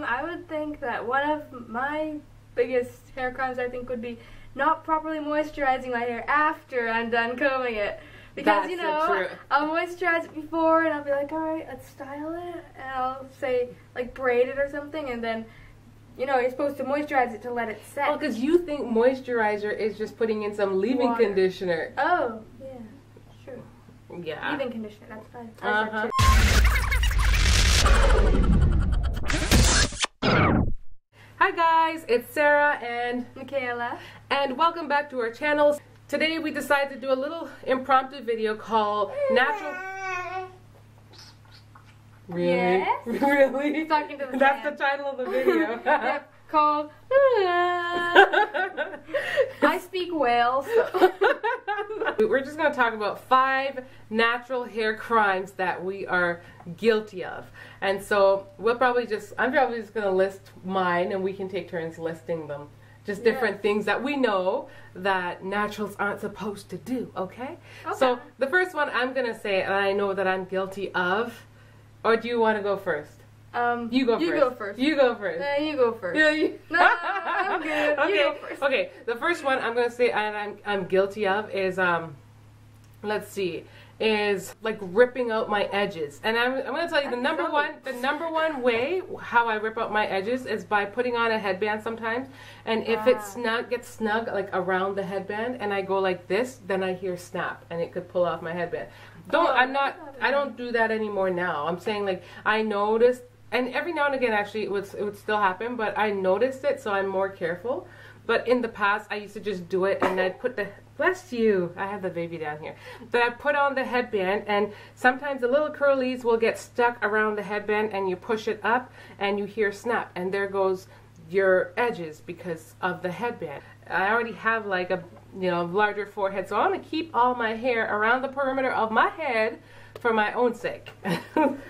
I would think that one of my biggest hair crimes, I think, would be not properly moisturizing my hair after I'm done combing it. Because, you know, I'll moisturize it before and I'll be like, alright, let's style it. And I'll say, like, braid it or something. And then, you know, you're supposed to moisturize it to let it set. Oh, because you think moisturizer is just putting in some leave-in conditioner. Oh, yeah. True. Yeah. Leave-in conditioner, that's fine. Hi guys, it's Sarah and Michaela. And welcome back to our channel. Today we decided to do a little impromptu video called Natural... Really? Yes? Really? Talking to the That's fan. the title of the video. Yep, called... I speak whale, so... We're just going to talk about 5 natural hair crimes that we are guilty of. And so I'm probably just going to list mine and we can take turns listing them. Just different things that we know that naturals aren't supposed to do, okay? So the first one I'm going to say, and I know that I'm guilty of, or do you want to go first? You go first. You go first. You go first. Yeah, you... No, I'm good. Okay. You go first. Okay, the first one I'm going to say and I'm guilty of is, let's see, is like ripping out my edges. And I'm going to tell you the number one way how I rip out my edges is by putting on a headband sometimes. And if it gets snug like around the headband and I go like this, then I hear snap and it could pull off my headband. I don't do that anymore now. I'm saying like I noticed, and every now and again actually it would still happen, but I noticed it, so I'm more careful. But in the past I used to just do it and I'd put the, bless you, I have the baby down here. But I put on the headband and sometimes the little curlies will get stuck around the headband and you push it up and you hear snap and there goes your edges because of the headband. I already have like a larger forehead, so I want to keep all my hair around the perimeter of my head for my own sake.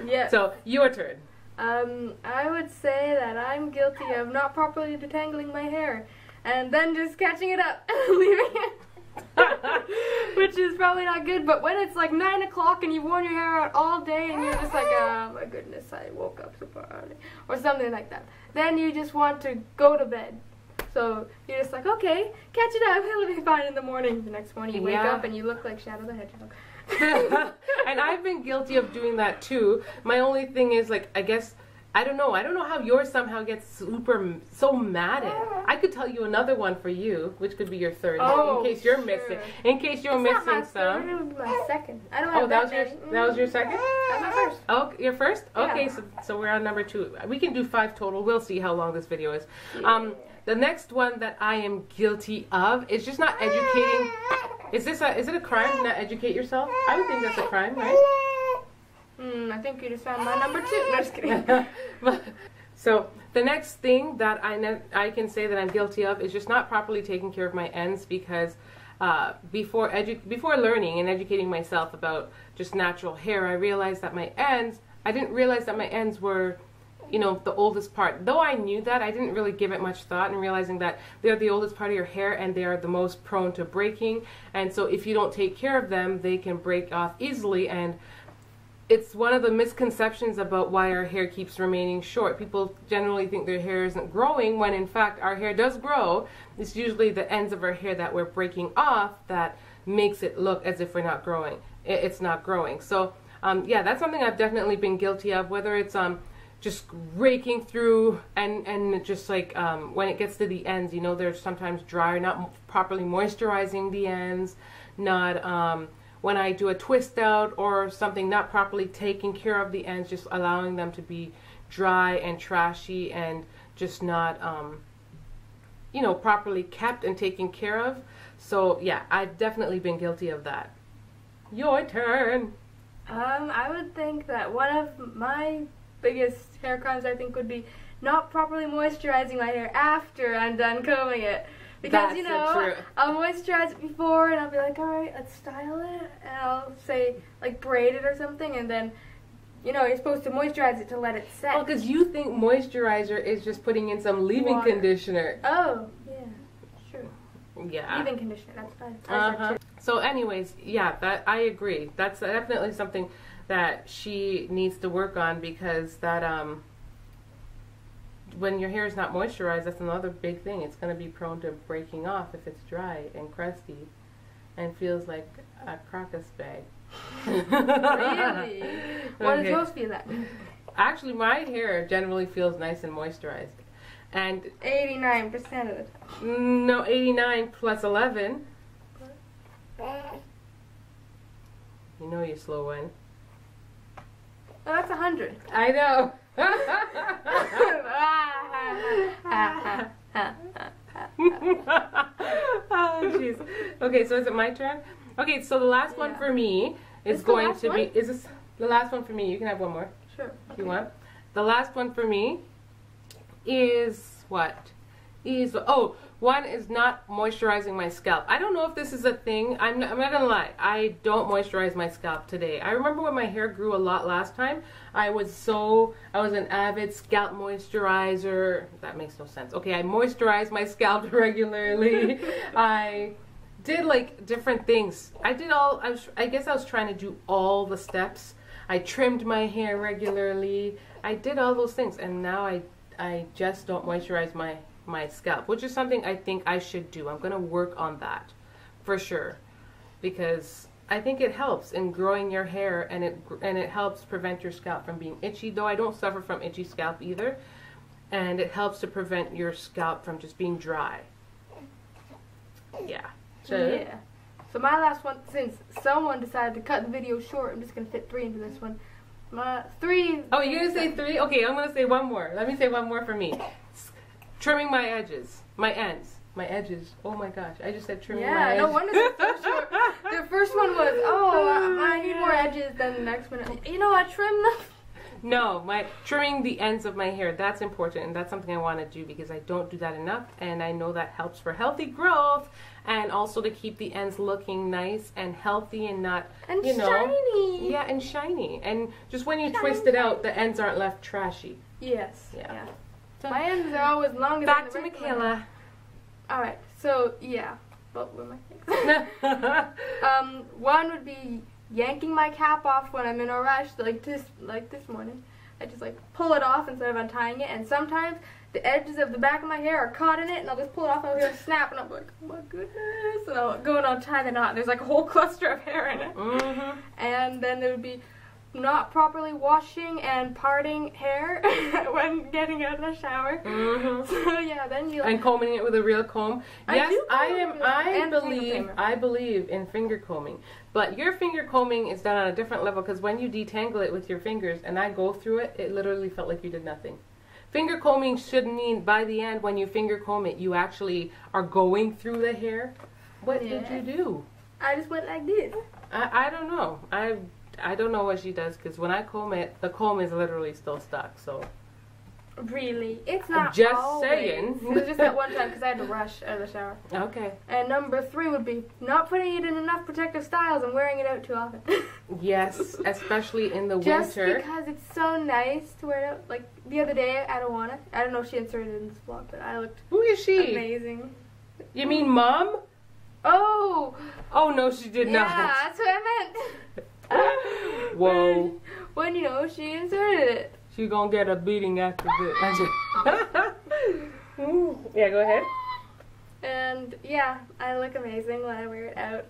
Yeah. So your turn. I would say that I'm guilty of not properly detangling my hair and then just catching it up and leaving it. Which is probably not good, but when it's like 9 o'clock and you've worn your hair out all day and you're just like, oh my goodness, I woke up super early, or something like that, then you just want to go to bed. So you're just like, okay, catch it up, it'll be fine in the morning. The next morning you wake up and you look like Shadow the Hedgehog. And I've been guilty of doing that too. My only thing is like, I guess, I don't know how yours somehow gets so matted. I could tell you another one for you, which could be your third, in case you're missing. In case you're missing some. It was my second. I don't have that was your second? That's my first. Oh, your first? Okay, Yeah. so we're on number 2. We can do 5 total. We'll see how long this video is. The next one that I am guilty of is just not educating. Is it a crime to not educate yourself? I would think that's a crime, right? I think you just found my number 2. No, just kidding. So the next thing that I can say that I'm guilty of is just not properly taking care of my ends, because before learning and educating myself about just natural hair, I realized that I didn't realize that my ends were, the oldest part. Though I knew that, I didn't really give it much thought, and realizing that they're the oldest part of your hair and they are the most prone to breaking. And so if you don't take care of them, they can break off easily. And it's one of the misconceptions about why our hair keeps remaining short. People generally think their hair isn't growing, when in fact our hair does grow. It's usually the ends of our hair that we're breaking off that makes it look as if we're not growing. It's not growing. So yeah, that's something I've definitely been guilty of, whether it's just raking through and just like when it gets to the ends, they're sometimes dry, not properly moisturizing the ends, not when I do a twist out or something, not properly taking care of the ends, just allowing them to be dry and trashy and just not properly kept and taken care of. So yeah, I've definitely been guilty of that. Your turn. I would think that one of my biggest hair crimes, I think, would be not properly moisturizing my hair after I'm done combing it. Because, I'll moisturize it before and I'll be like, alright, let's style it. And I'll say, like, braid it or something. And then, you're supposed to moisturize it to let it set. Oh, because you think moisturizer is just putting in some leave-in conditioner. Oh, yeah. True. Yeah. Leave-in conditioner, that's fine. So anyways, yeah, that I agree. That's definitely something that she needs to work on, because that when your hair is not moisturized, that's another big thing. It's going to be prone to breaking off if it's dry and crusty and feels like a crocus bag. Really? What does yours feel like? Actually, my hair generally feels nice and moisturized. And 89% of the time. no, 89 plus 11. You know you're slow one. Oh, that's 100. I know. Oh, jeez. Okay, so is it my turn? Okay, so the last one for me is going to be. Is this the last one for me? You can have one more. Sure. If you want. The last one for me is what? One is not moisturizing my scalp. I don't know if this is a thing. I'm not gonna lie. I don't moisturize my scalp today. I remember when my hair grew a lot last time. I was an avid scalp moisturizer. That makes no sense. Okay, I moisturize my scalp regularly. I did like different things. I guess I was trying to do all the steps. I trimmed my hair regularly. I did all those things, and now I just don't moisturize my scalp, which is something I think I should do. I'm going to work on that for sure, because I think it helps in growing your hair, and it helps prevent your scalp from being itchy, though I don't suffer from itchy scalp either, and it helps to prevent your scalp from just being dry. Yeah. So my last one, since someone decided to cut the video short, I'm just going to fit 3 into this one. My 3. Oh, you're going to say 3? Okay, I'm going to say one more. Let me say one more for me. Trimming my edges, my ends, my edges. Oh my gosh, I just said trimming my edges. Yeah, no wonder they're so short. The first one was, I need more edges. Then the next one, I trim them. No, trimming the ends of my hair, that's important, and that's something I want to do because I don't do that enough, and I know that helps for healthy growth and also to keep the ends looking nice and healthy and not, shiny. Yeah, and shiny. And just when you twist it out, the ends aren't left trashy. Yes. Yeah. So my ends are always longer Back than the to Michaela. Alright, so yeah. What were my things? One would be yanking my cap off when I'm in a rush, like this morning. I just pull it off instead of untying it, and sometimes the edges of the back of my hair are caught in it, and I'll just pull it off and I'll hear a snap, and I'm like, oh my goodness, and I'll go and untie the knot, and there's a whole cluster of hair in it. Mm-hmm. And then there would be not properly washing and parting hair when getting out of the shower. Mm-hmm. So yeah, then you and combing it with a real comb. Yes, I I believe in finger combing, but your finger combing is done on a different level because when you detangle it with your fingers, and I go through it, it literally felt like you did nothing. Finger combing should mean by the end when you finger comb it, you actually are going through the hair. What did you do? I just went like this. I don't know. I don't know what she does because when I comb it, the comb is literally still stuck. So really, it's not just always. Saying. It was just that one time because I had to rush out of the shower. Okay. And number 3 would be not putting it in enough protective styles and wearing it out too often. Yes, especially in the just winter. Just because it's so nice to wear it out. Like the other day, I don't know if she inserted it in this vlog, but I looked. Who is she? Amazing. You mean Mom? Oh. Oh no, she did not. Yeah, that's what I meant. Whoa. When she inserted it. She gonna get a beating after this. Yeah, go ahead. And yeah, I look amazing when I wear it out.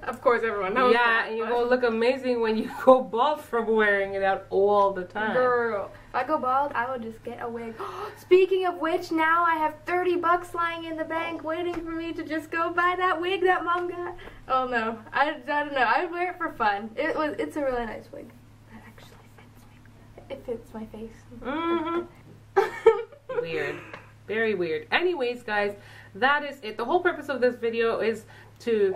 Of course, everyone knows. Yeah, and you're gonna look amazing when you go bald from wearing it out all the time. Girl, if I go bald, I will just get a wig. Speaking of which, now I have $30 lying in the bank waiting for me to just go buy that wig that Mom got. Oh no, I don't know. I wear it for fun. It's a really nice wig. That actually fits me. It fits my face. Mm-hmm. Weird. Very weird. Anyways, guys, that is it. The whole purpose of this video is to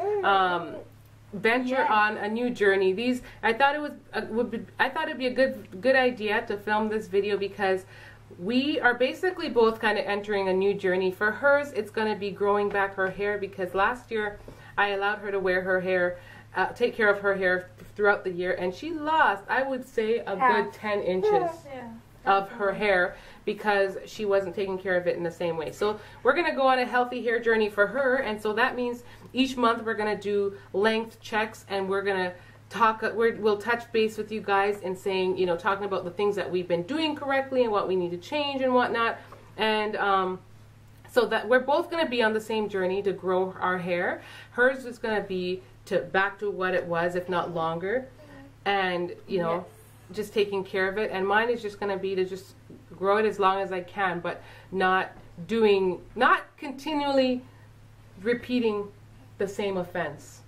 venture on a new journey. I thought it'd be a good idea to film this video because we are basically both kind of entering a new journey. For hers, it's going to be growing back her hair because last year I allowed her to wear her hair, take care of her hair throughout the year, and she lost, I would say, a good 10 inches. Of her hair because she wasn't taking care of it in the same way. So we're going to go on a healthy hair journey for her, and so that means each month we're going to do length checks, and we're going to we'll touch base with you guys and saying, you know, talking about the things that we've been doing correctly and what we need to change and whatnot. And so that we're both going to be on the same journey to grow our hair. Hers is going to be back to what it was, if not longer, and you know, just taking care of it. And mine is just going to be to just grow it as long as I can, but not continually repeating the same offense.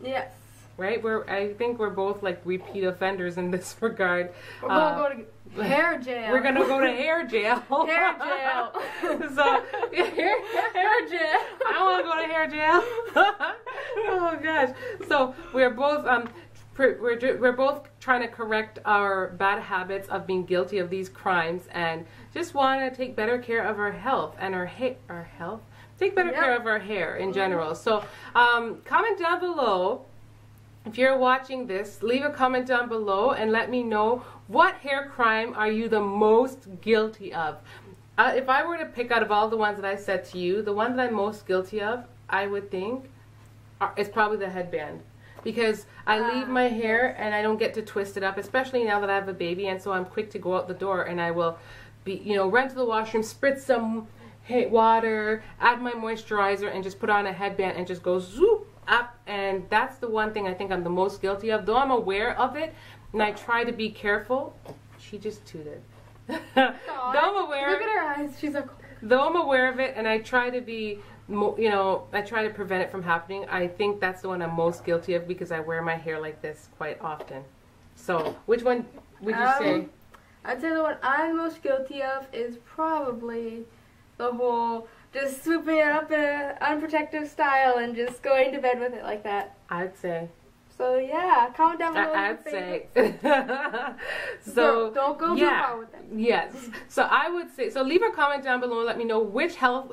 Yes. Right? I think we're both like repeat offenders in this regard. We're gonna go to hair jail. We're gonna go to hair jail. Hair jail. So hair jail. I want to go to hair jail. Oh gosh. So we're both we're both trying to correct our bad habits of being guilty of these crimes, and just want to take better care of our health and our health. Take better care of our hair in general. So comment down below. If you're watching this, leave a comment down below and let me know, what hair crime are you the most guilty of? If I were to pick out of all the ones that I said to you, the one that I'm most guilty of, I would think, is probably the headband. Because I leave my hair and I don't get to twist it up, especially now that I have a baby, and so I'm quick to go out the door and I will be, you know, run to the washroom, spritz some water, add my moisturizer, and just put on a headband and just go zoop up. And that's the one thing I think I'm the most guilty of, though I'm aware of it and I try to be careful. She just tooted. Though I'm aware, look at her eyes, she's like, though I'm aware of it and I try to be, you know, I try to prevent it from happening, I think that's the one I'm most guilty of because I wear my hair like this quite often. So which one would you say? I'd say the one I'm most guilty of is probably the whole just swooping it up in an unprotective style and just going to bed with it like that. I'd say. So yeah, comment down below. I'd say. So don't go too far with it. Yes. So I would say. So leave a comment down below and let me know which hair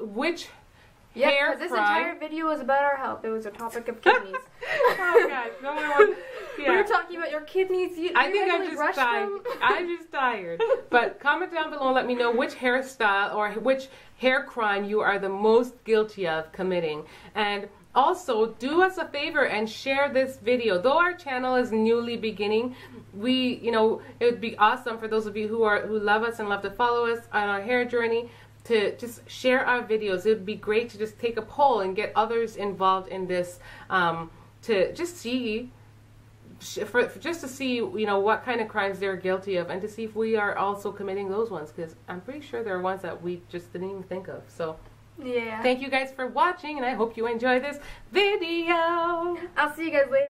because this entire video was about our health. It was a topic of kidneys. Oh gosh, no one. We were talking about your kidneys. I think I'm just tired. I'm just tired. But comment down below and let me know which hairstyle or which hair crime you are the most guilty of committing. And also, do us a favor and share this video. Though our channel is newly beginning, you know, it would be awesome for those of you who love us and love to follow us on our hair journey to just share our videos. It would be great to just take a poll and get others involved in this, to just see, just to see, you know, what kind of crimes they're guilty of, and to see if we are also committing those ones, because I'm pretty sure there are ones that we just didn't even think of. So yeah, thank you guys for watching, and I hope you enjoy this video. I'll see you guys later.